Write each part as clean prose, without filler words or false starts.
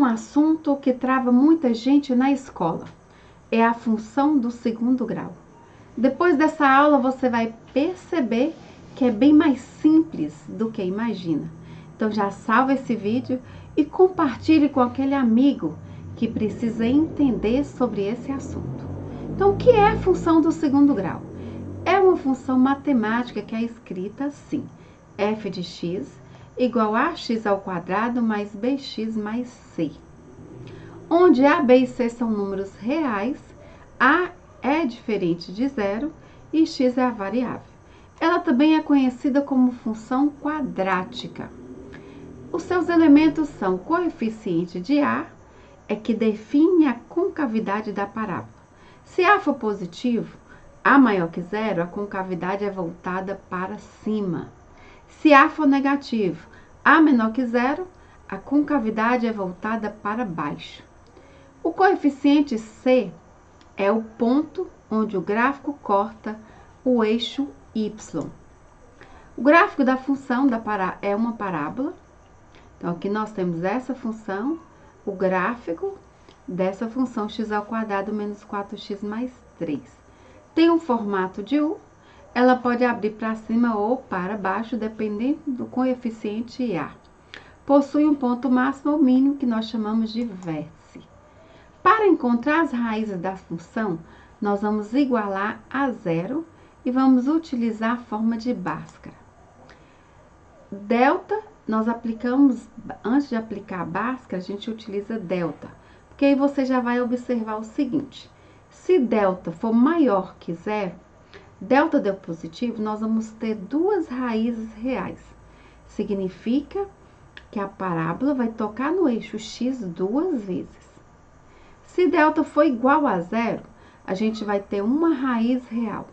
um assunto que trava muita gente na escola. É a função do segundo grau. Depois dessa aula você vai perceber que é bem mais simples do que imagina. Então já salva esse vídeo e compartilhe com aquele amigo que precisa entender sobre esse assunto. Então, o que é a função do segundo grau? É uma função matemática que é escrita assim: f de x igual a x ao quadrado mais bx mais c. Onde a, b e c são números reais, a é diferente de zero e x é a variável. Ela também é conhecida como função quadrática. Os seus elementos são o coeficiente de a, é que define a concavidade da parábola. Se a for positivo, a maior que zero, a concavidade é voltada para cima. Se a for negativo, a menor que zero, a concavidade é voltada para baixo. O coeficiente c é o ponto onde o gráfico corta o eixo y. O gráfico da função é uma parábola. Então, aqui nós temos essa função, o gráfico dessa função x ao quadrado menos 4x mais 3. Tem um formato de U, ela pode abrir para cima ou para baixo, dependendo do coeficiente A. Possui um ponto máximo ou mínimo que nós chamamos de vértice. Para encontrar as raízes da função, nós vamos igualar a zero e vamos utilizar a forma de Bhaskara. Delta, nós aplicamos, antes de aplicar a Bhaskara, a gente utiliza delta. Porque aí você já vai observar o seguinte: se delta for maior que zero, delta deu positivo, nós vamos ter duas raízes reais. Significa que a parábola vai tocar no eixo x duas vezes. Se delta for igual a zero, a gente vai ter uma raiz real.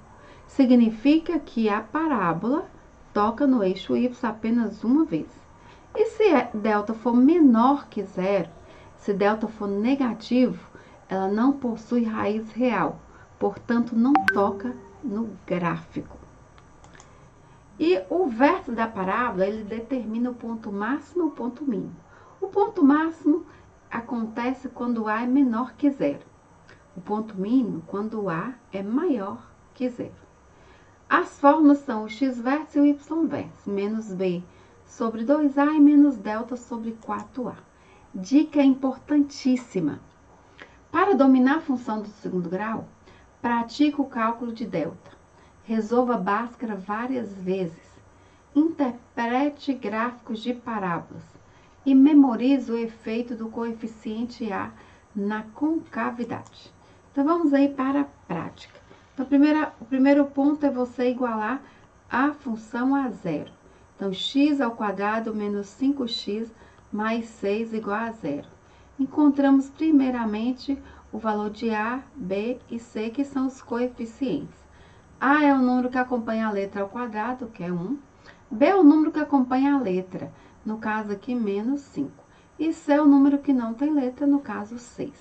Significa que a parábola toca no eixo y apenas uma vez. E se delta for menor que zero, se delta for negativo, ela não possui raiz real, portanto, não toca no gráfico. E o vértice da parábola, ele determina o ponto máximo e o ponto mínimo. O ponto máximo acontece quando A é menor que zero. O ponto mínimo, quando A é maior que zero. As fórmulas são o x-vértice e o y-vértice, menos b sobre 2a e menos delta sobre 4a. Dica importantíssima. Para dominar a função do segundo grau, pratique o cálculo de delta. Resolva Bhaskara várias vezes. Interprete gráficos de parábolas e memorize o efeito do coeficiente A na concavidade. Então, vamos aí para a prática. Então, o primeiro ponto é você igualar a função a zero. Então, x ao quadrado menos 5x mais 6 igual a zero. Encontramos primeiramente o valor de A, B e C, que são os coeficientes. A é o número que acompanha a letra ao quadrado, que é 1. B é o número que acompanha a letra, no caso aqui, menos 5. E C é o número que não tem letra, no caso, 6.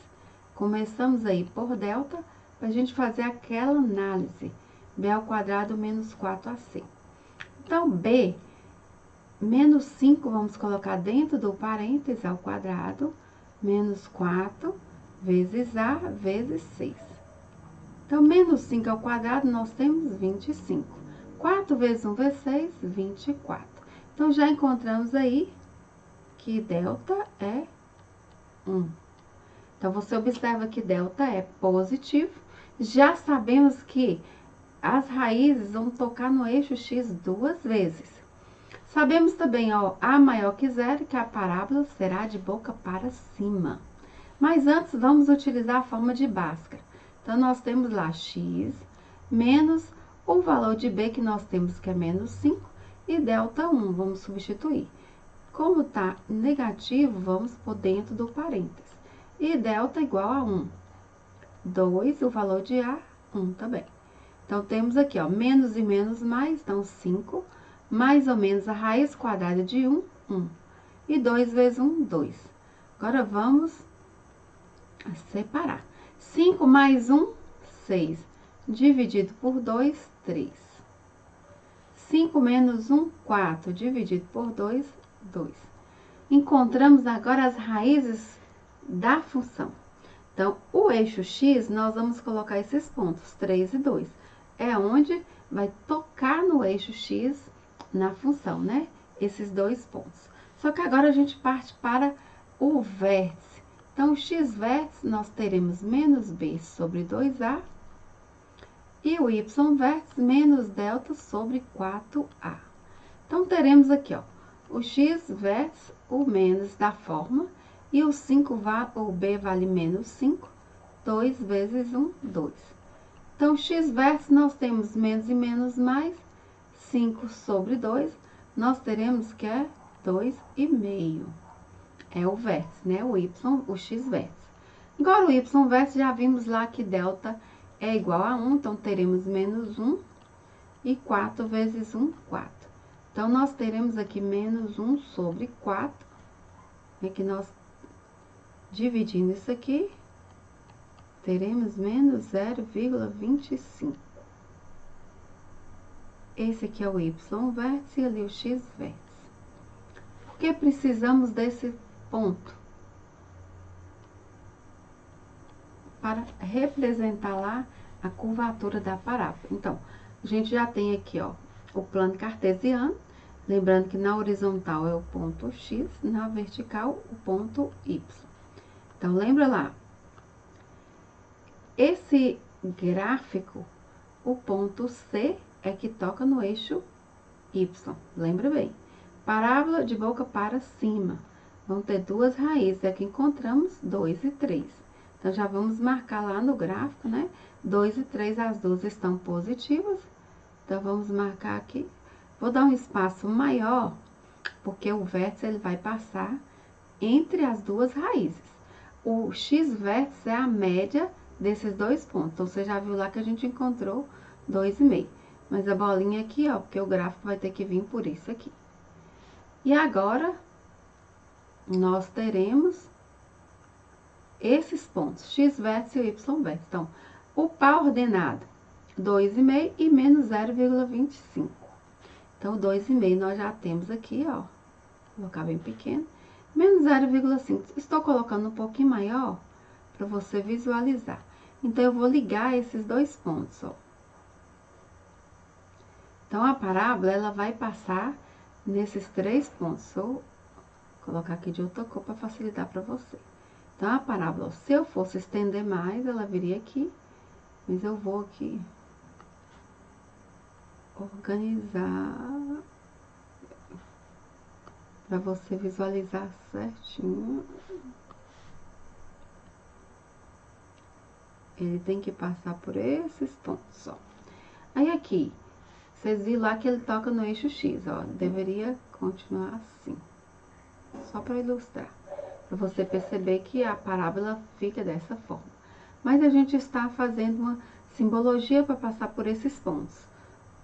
Começamos aí por delta, para a gente fazer aquela análise. B ao quadrado menos 4ac. Então, B, menos 5, vamos colocar dentro do parênteses ao quadrado, menos 4 vezes A vezes 6. Então, menos 5 ao quadrado, nós temos 25. 4 vezes 1 vezes 6, 24. Então, já encontramos aí que delta é 1. Então, você observa que delta é positivo. Já sabemos que as raízes vão tocar no eixo x duas vezes. Sabemos também, ó, A maior que zero, que a parábola será de boca para cima. Mas antes, vamos utilizar a forma de Bhaskara. Então, nós temos lá x menos o valor de b, que nós temos que é menos 5, e delta 1, vamos substituir. Como está negativo, vamos por dentro do parênteses. E delta igual a 1. 2, o valor de A, 1 também. Então, temos aqui, ó, menos e menos mais, então 5, mais ou menos a raiz quadrada de 1, 1. E 2 vezes 1, 2. Agora, vamos separar. 5 mais 1, 6. Dividido por 2, 3. 5 menos 1, 4. Dividido por 2, 2. Encontramos agora as raízes da função. Então, o eixo x, nós vamos colocar esses pontos, 3 e 2. É onde vai tocar no eixo x na função, né? Esses dois pontos. Só que agora a gente parte para o vértice. Então, o x vértice, nós teremos menos b sobre 2a. E o y vértice menos delta sobre 4a. Então, teremos aqui, ó, o x vértice, o menos da forma, e o 5, o b vale menos 5, 2 vezes 1, 2. Então, x vértice, nós temos menos e menos mais, 5 sobre 2, nós teremos que é 2,5. É o vértice, né? O y, o x vértice. Agora, o y vértice, já vimos lá que delta é igual a 1, então teremos menos 1 e 4 vezes 1, 4. Então, nós teremos aqui menos 1 sobre 4, é que nós, dividindo isso aqui, teremos menos 0,25. Esse aqui é o y vértice e ali o x vértice. Por que precisamos desse ponto? Para representar lá a curvatura da parábola. Então, a gente já tem aqui, ó, o plano cartesiano. Lembrando que na horizontal é o ponto x, na vertical o ponto y. Então, lembra lá. Esse gráfico, o ponto C é que toca no eixo y. Lembra bem. Parábola de boca para cima. Vão ter duas raízes. Aqui encontramos 2 e 3. Então, já vamos marcar lá no gráfico, né? 2 e 3, as duas estão positivas. Então, vamos marcar aqui. Vou dar um espaço maior, porque o vértice ele vai passar entre as duas raízes. O x vértice é a média desses dois pontos. Então, você já viu lá que a gente encontrou 2,5. Mas a bolinha aqui, ó, porque o gráfico vai ter que vir por isso aqui. E agora, nós teremos esses pontos, x vértice e y vértice. Então, o par ordenado, 2,5 e menos 0,25. Então, 2,5 nós já temos aqui, ó, vou colocar bem pequeno, menos 0,5. Estou colocando um pouquinho maior para você visualizar. Então, eu vou ligar esses dois pontos, ó. Então, a parábola, ela vai passar nesses três pontos. Vou colocar aqui de outra cor para facilitar para você. Então, a parábola, se eu fosse estender mais, ela viria aqui, mas eu vou aqui organizar para você visualizar certinho. Ele tem que passar por esses pontos, ó. Aí, aqui, vocês viram lá que ele toca no eixo X, ó. Deveria continuar assim. Só para ilustrar. Para você perceber que a parábola fica dessa forma. Mas a gente está fazendo uma simbologia para passar por esses pontos.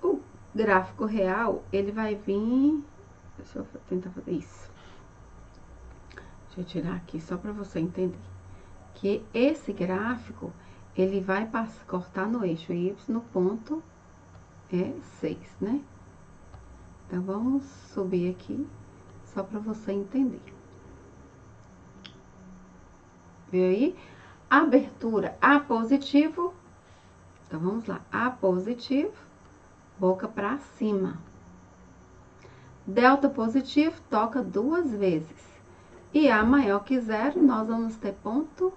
O gráfico real, ele vai vir... Deixa eu tentar fazer isso. Deixa eu tirar aqui só para você entender. Que esse gráfico, ele vai cortar no eixo Y no ponto 6, né? Então, vamos subir aqui só para você entender. Viu aí? Abertura A positivo. Então, vamos lá. A positivo, boca para cima. Delta positivo, toca duas vezes. E A maior que 0, nós vamos ter ponto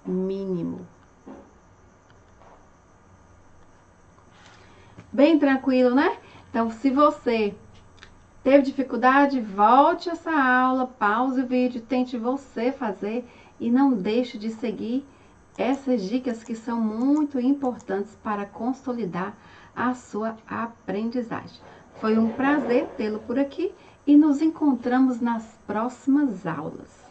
mínimo. Bem tranquilo, né? Então, se você teve dificuldade, volte essa aula, pause o vídeo, tente você fazer e não deixe de seguir essas dicas que são muito importantes para consolidar a sua aprendizagem. Foi um prazer tê-lo por aqui e nos encontramos nas próximas aulas.